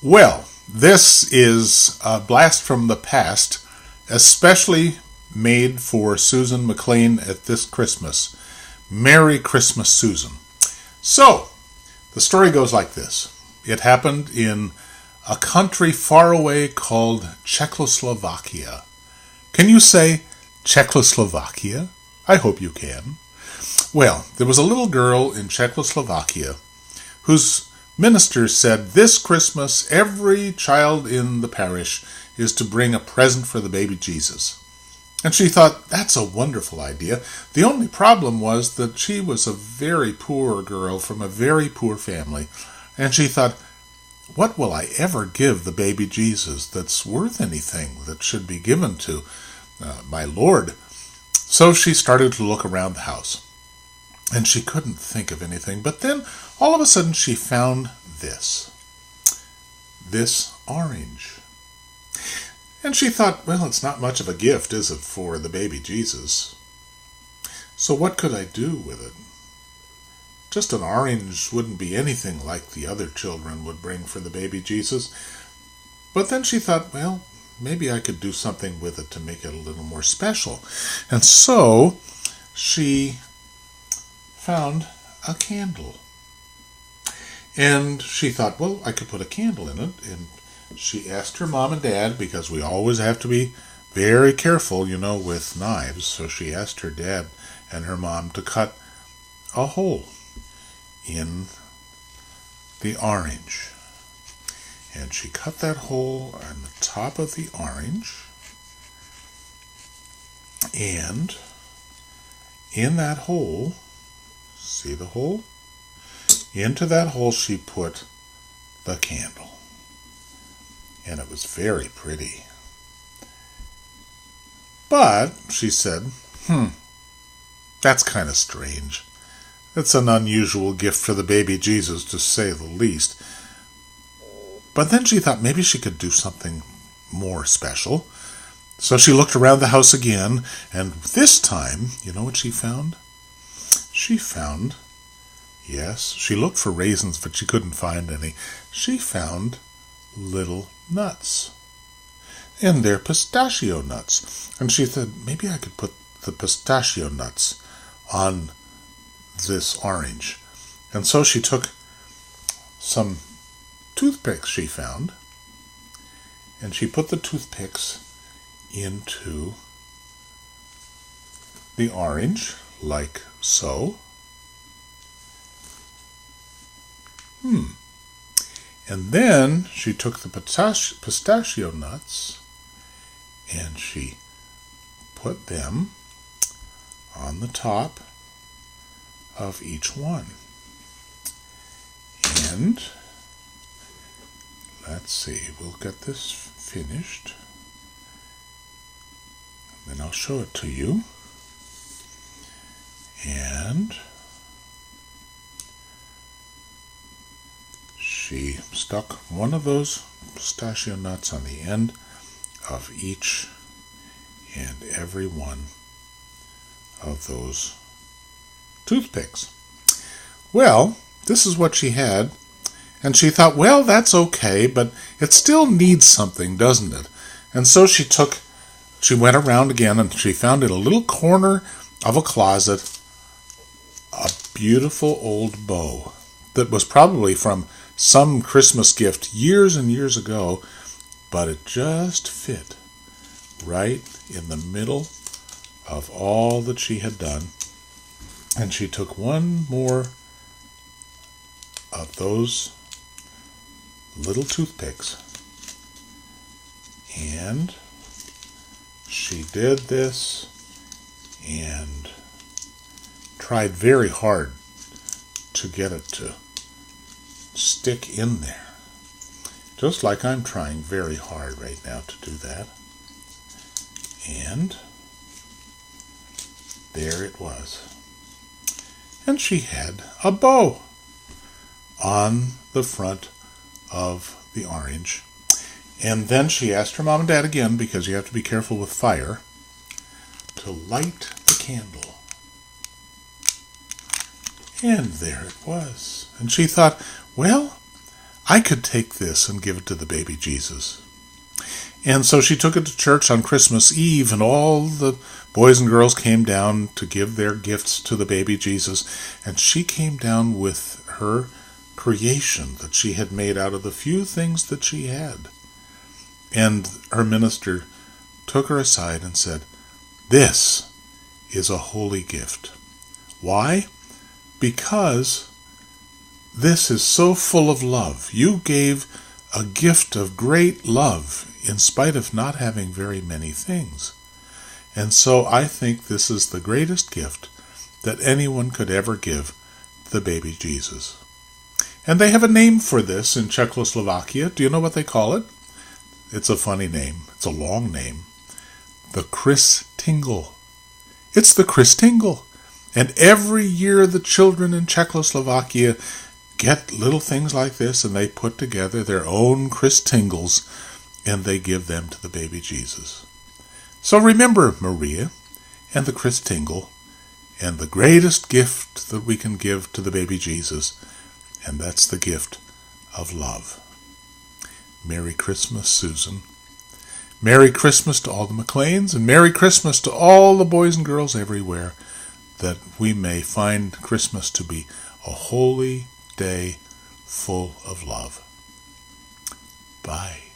Well, this is a blast from the past, especially made for Susan McLean at this Christmas. Merry Christmas, Susan. So, the story goes like this. It happened in a country far away called Czechoslovakia. Can you say Czechoslovakia? I hope you can. Well, there was a little girl in Czechoslovakia whose minister said this Christmas every child in the parish is to bring a present for the baby Jesus. And she thought, that's a wonderful idea. The only problem was that she was a very poor girl from a very poor family. And she thought, what will I ever give the baby Jesus that's worth anything, that should be given to my Lord? So she started to look around the house. And she couldn't think of anything. But then, all of a sudden, she found this orange. And she thought, well, it's not much of a gift, is it, for the baby Jesus? So what could I do with it? Just an orange wouldn't be anything like the other children would bring for the baby Jesus. But then she thought, well, maybe I could do something with it to make it a little more special. And so she found a candle. And she thought, well, I could put a candle in it. And she asked her mom and dad, because we always have to be very careful, with knives. So she asked her dad and her mom to cut a hole in the orange. And she cut that hole on the top of the orange. And in that hole, see the hole? Into that hole she put the candle. And it was very pretty. But, she said, that's kind of strange. It's an unusual gift for the baby Jesus, to say the least. But then she thought maybe she could do something more special. So she looked around the house again, and this time, you know what she found? She found, yes, she looked for raisins, but she couldn't find any. She found little nuts. And they're pistachio nuts. And she said, maybe I could put the pistachio nuts on this orange. And so she took some toothpicks she found, and she put the toothpicks into the orange, like so. And then she took the pistachio nuts and she put them on the top of each one. And let's see, we'll get this finished. Then I'll show it to you. And she stuck one of those pistachio nuts on the end of each and every one of those toothpicks. Well, this is what she had, and she thought, well, that's okay, but it still needs something, doesn't it? And so she went around again, and she found in a little corner of a closet a beautiful old bow that was probably from some Christmas gift years and years ago, but it just fit right in the middle of all that she had done. And she took one more of those little toothpicks, and she did this and tried very hard to get it to stick in there. Just like I'm trying very hard right now to do that. And there it was. And she had a bow on the front of the orange. And then she asked her mom and dad again, because you have to be careful with fire, to light the candle. And there it was. And she thought, well, I could take this and give it to the baby Jesus. And so she took it to church on Christmas Eve, and all the boys and girls came down to give their gifts to the baby Jesus. And she came down with her creation that she had made out of the few things that she had. And her minister took her aside and said, "This is a holy gift." Why? Because this is so full of love. You gave a gift of great love in spite of not having very many things. And so I think this is the greatest gift that anyone could ever give the baby Jesus. And they have a name for this in Czechoslovakia. Do you know what they call it? It's a funny name. It's a long name. The Christingle. It's the Christingle. And every year the children in Czechoslovakia get little things like this, and they put together their own Christingles, and they give them to the baby Jesus. So remember Maria and the Christingle and the greatest gift that we can give to the baby Jesus, and that's the gift of love. Merry Christmas, Susan. Merry Christmas to all the McLeans, and Merry Christmas to all the boys and girls everywhere, that we may find Christmas to be a holy day full of love. Bye.